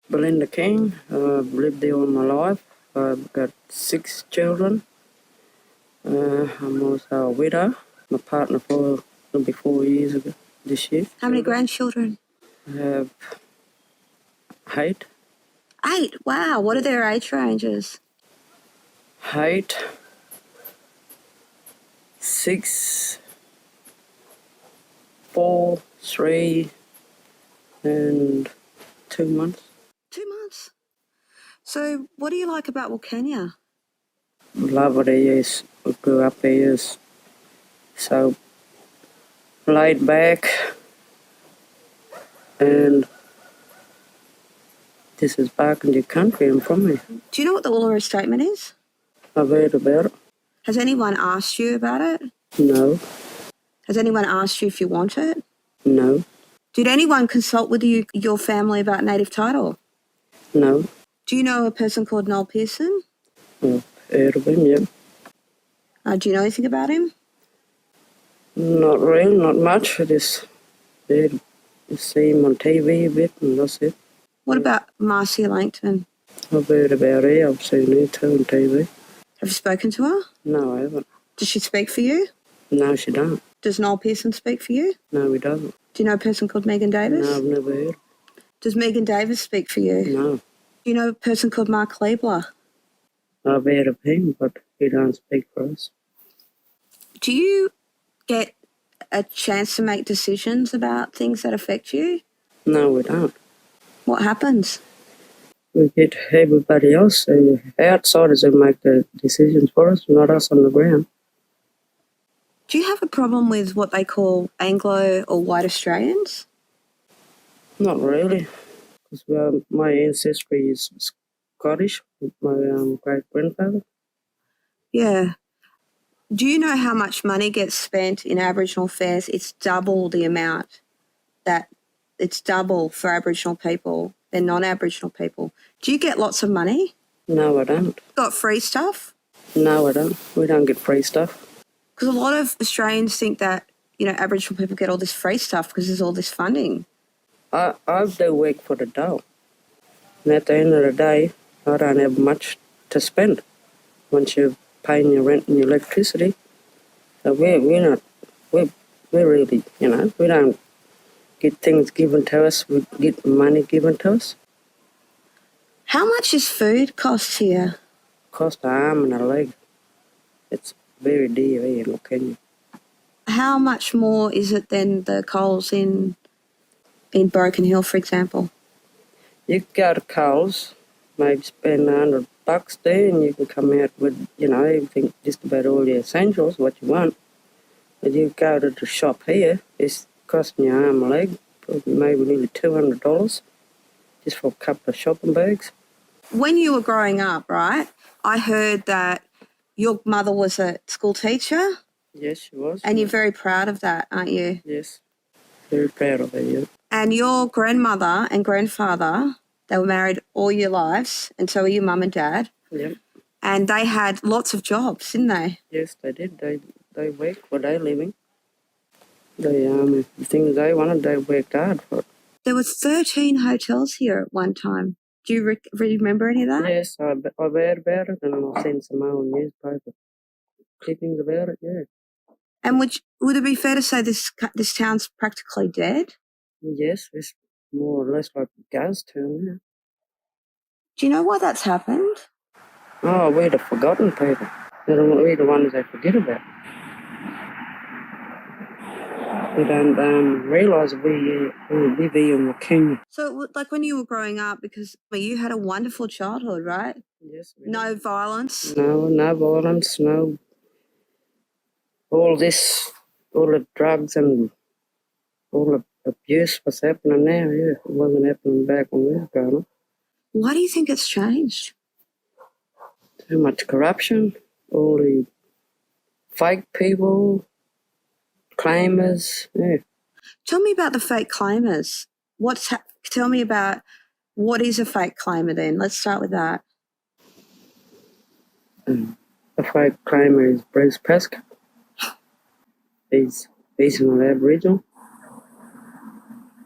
Belinda King. I've lived there all my life. I've got 6 children. I'm also a widow. My partner for it'll be 4 years ago this year. How many grandchildren? I have 8. 8. Wow. What are their age ranges? 8, 6, 4, 3, and 2 months. 2 months. So what do you like about Wilcannia? Love it here. I grew up here. So laid back, and this is back in the country I'm from here. Do you know what the Uluru Statement is? I've heard about it. Has anyone asked you about it? No. Has anyone asked you if you want it? No. Did anyone consult with your family about native title? No. Do you know a person called Noel Pearson? I've heard of him, yeah. Do you know anything about him? Not really, not much. I just heard, see him on TV a bit, and that's it. What about Marcia Langton? I've heard about her. I've seen her too on TV. Have you spoken to her? No, I haven't. Does she speak for you? No, she don't. Does Noel Pearson speak for you? No, he doesn't. Do you know a person called Megan Davis? No, I've never heard. Does Megan Davis speak for you? No. Do you know a person called Mark Liebler? I've heard of him, but he don't speak for us. Do you get a chance to make decisions about things that affect you? No, we don't. What happens? We get everybody else, outsiders who make the decisions for us, not us on the ground. Do you have a problem with what they call Anglo or white Australians? Not really, because my ancestry is Scottish, with my great-grandfather. Yeah. Do you know how much money gets spent in Aboriginal affairs? It's double the amount it's double for Aboriginal people than non-Aboriginal people. Do you get lots of money? No, I don't. Got free stuff? No, I don't. We don't get free stuff. Because a lot of Australians think that, Aboriginal people get all this free stuff because there's all this funding. I do work for the dough. And at the end of the day, I don't have much to spend once you're paying your rent and your electricity. So we're really, we don't get things given to us. We get money given to us. How much is food costs here? Cost an arm and a leg. It's very dear here in Wilcannia. How much more is it than the Coles in Broken Hill, for example? You go to Coles, maybe spend $100 there, and you can come out with, everything, just about all your essentials, what you want. But you go to the shop here, it's costing you an arm and a leg, probably maybe nearly $200, just for a couple of shopping bags. When you were growing up, right, I heard that your mother was a school teacher. Yes, she was. And you're very proud of that, aren't you? Yes, very proud of her, yeah. And your grandmother and grandfather, they were married all your lives, and so were your mum and dad. Yep. And they had lots of jobs, didn't they? Yes, they did. They worked for their living. The things they wanted, they worked hard for it. There were 13 hotels here at one time. Do you remember any of that? Yes, I've heard about it, and I've seen some old newspaper clippings about it, yeah. And would it be fair to say this town's practically dead? Yes, it's more or less like a ghost town, yeah. Do you know why that's happened? Oh, we're the forgotten people. We're the ones they forget about. We don't realise we live here in Wilcannia. So, like when you were growing up, because you had a wonderful childhood, right? Yes. No violence? No violence, no. All the drugs and all the abuse was happening now, yeah. It wasn't happening back when we were growing up. Why do you think it's changed? Too much corruption, all the fake people, claimers, yeah. Tell me about the fake claimers. Tell me about what is a fake claimer then? Let's start with that. The fake claimer is Bruce Prescott. He's not Aboriginal.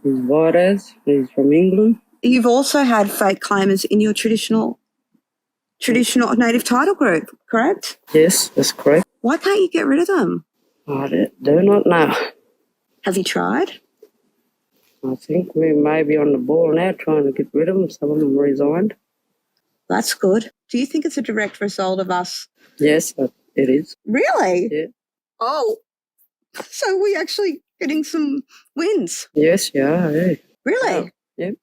He's white as. He's from England. you've also had fake claimers in your traditional native title group, correct? Yes, that's correct. Why can't you get rid of them? I do not know. Have you tried? I think we may be on the ball now trying to get rid of them. Some of them resigned. That's good. Do you think it's a direct result of us? Yes, it is. Really? Yeah. Oh, so we're actually getting some wins. Yes, yeah. Really? Oh, yep.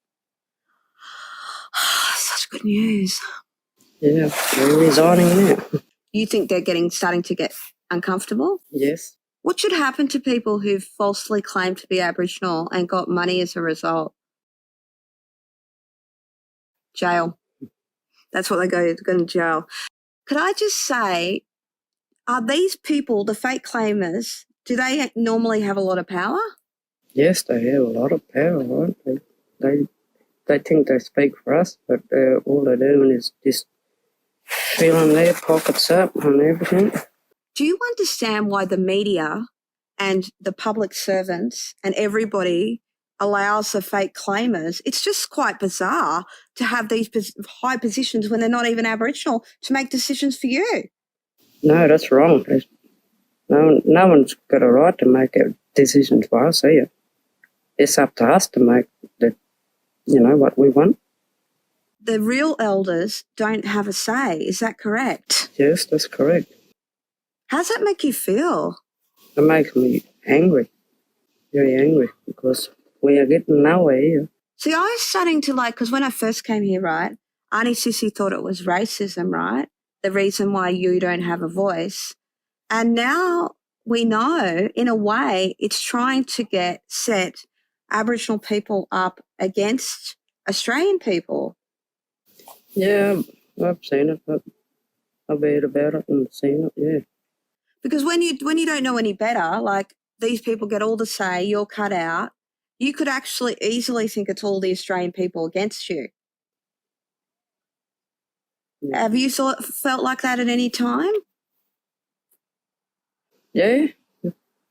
Such good news. Yeah, they're resigning now. You think they're starting to get uncomfortable? Yes. What should happen to people who've falsely claimed to be Aboriginal and got money as a result? Jail. That's what they go to jail. Could I just say, are these people, the fake claimers, do they normally have a lot of power? Yes, they have a lot of power, right? They think they speak for us, but all they're doing is just filling their pockets up and everything. Do you understand why the media and the public servants and everybody allows the fake claimers? It's just quite bizarre to have these high positions when they're not even Aboriginal to make decisions for you. No, that's wrong. No one's got a right to make a decision for us here. It's up to us to make what we want. The real elders don't have a say. Is that correct? Yes, that's correct. How does that make you feel? It makes me angry, very angry, because we are getting nowhere here. See, I was starting to because when I first came here, right, Auntie Sissy thought it was racism, right? The reason why you don't have a voice. And now we know, in a way, it's trying to set Aboriginal people up against Australian people. Yeah, I've seen it. I've heard about it and seen it, yeah. Because when you don't know any better, these people get all the say, you're cut out, you could actually easily think it's all the Australian people against you. Yeah. Have you felt like that at any time? Yeah,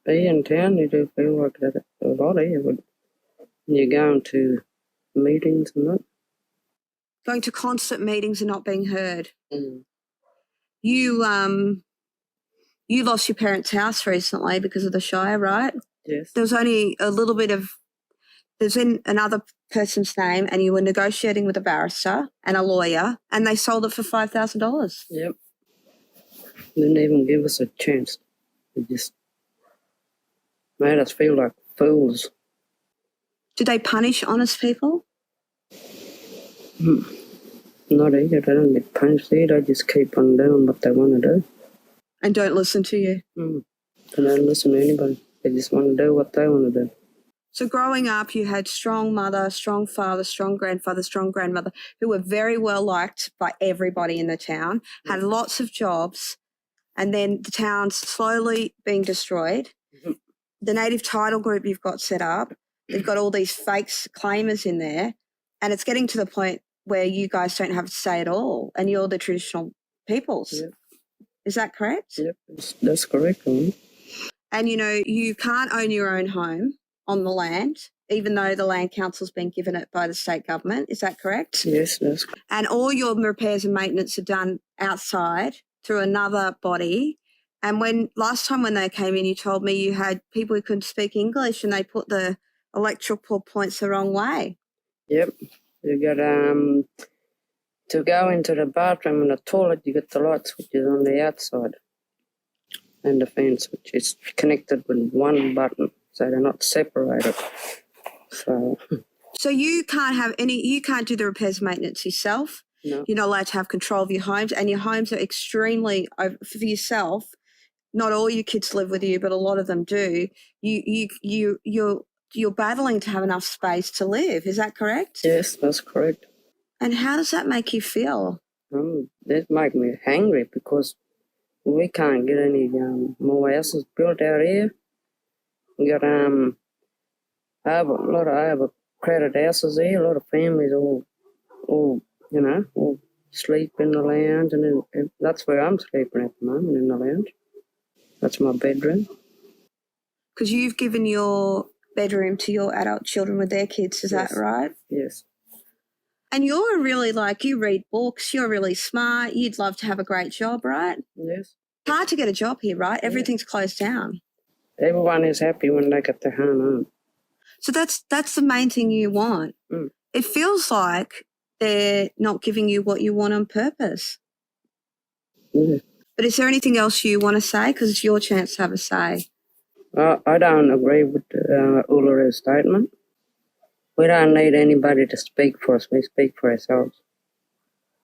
being in town, you do feel like that a lot here. When you're going to meetings and that. Going to constant meetings and not being heard. Mm. You lost your parents' house recently because of the Shire, right? Yes. There was only a little bit of, there's in another person's name, and you were negotiating with a barrister and a lawyer, and they sold it for $5,000. Yep. Didn't even give us a chance. They just made us feel like fools. Did they punish honest people? Not here. They don't get punished here. They just keep on doing what they want to do. And don't listen to you? They don't listen to anybody. They just want to do what they want to do. So growing up, you had strong mother, strong father, strong grandfather, strong grandmother, who were very well liked by everybody in the town, had lots of jobs, and then the town's slowly being destroyed. Mm-hmm. The native title group you've got set up, they've got all these fake claimers in there, and it's getting to the point where you guys don't have a say at all, and you're the traditional peoples. Yep. Is that correct? Yep, that's correct. And, you can't own your own home on the land, even though the land council's been given it by the state government. Is that correct? Yes, that's correct. And all your repairs and maintenance are done outside through another body. And last time when they came in, you told me you had people who couldn't speak English and they put the electrical points the wrong way. Yep. You got to go into the bathroom and the toilet, you get the light switches on the outside and the fan switch. It's connected with one button, so they're not separated. So you can't do the repairs and maintenance yourself. No. You're not allowed to have control of your homes, and your homes are extremely, for yourself, not all your kids live with you, but a lot of them do. You're battling to have enough space to live. Is that correct? Yes, that's correct. And how does that make you feel? That makes me angry because we can't get any more houses built out here. We got a lot of crowded houses here. A lot of families all sleep in the lounge, and that's where I'm sleeping at the moment, in the lounge. That's my bedroom. Because you've given your bedroom to your adult children with their kids, is that right? Yes. And you're really you read books, you're really smart, you'd love to have a great job, right? Yes. It's hard to get a job here, right? Everything's closed down. Everyone is happy when they get their hand on. So that's the main thing you want. Mm. It feels like they're not giving you what you want on purpose. Yeah. But is there anything else you want to say? Because it's your chance to have a say. I don't agree with Ulrah's statement. We don't need anybody to speak for us. We speak for ourselves.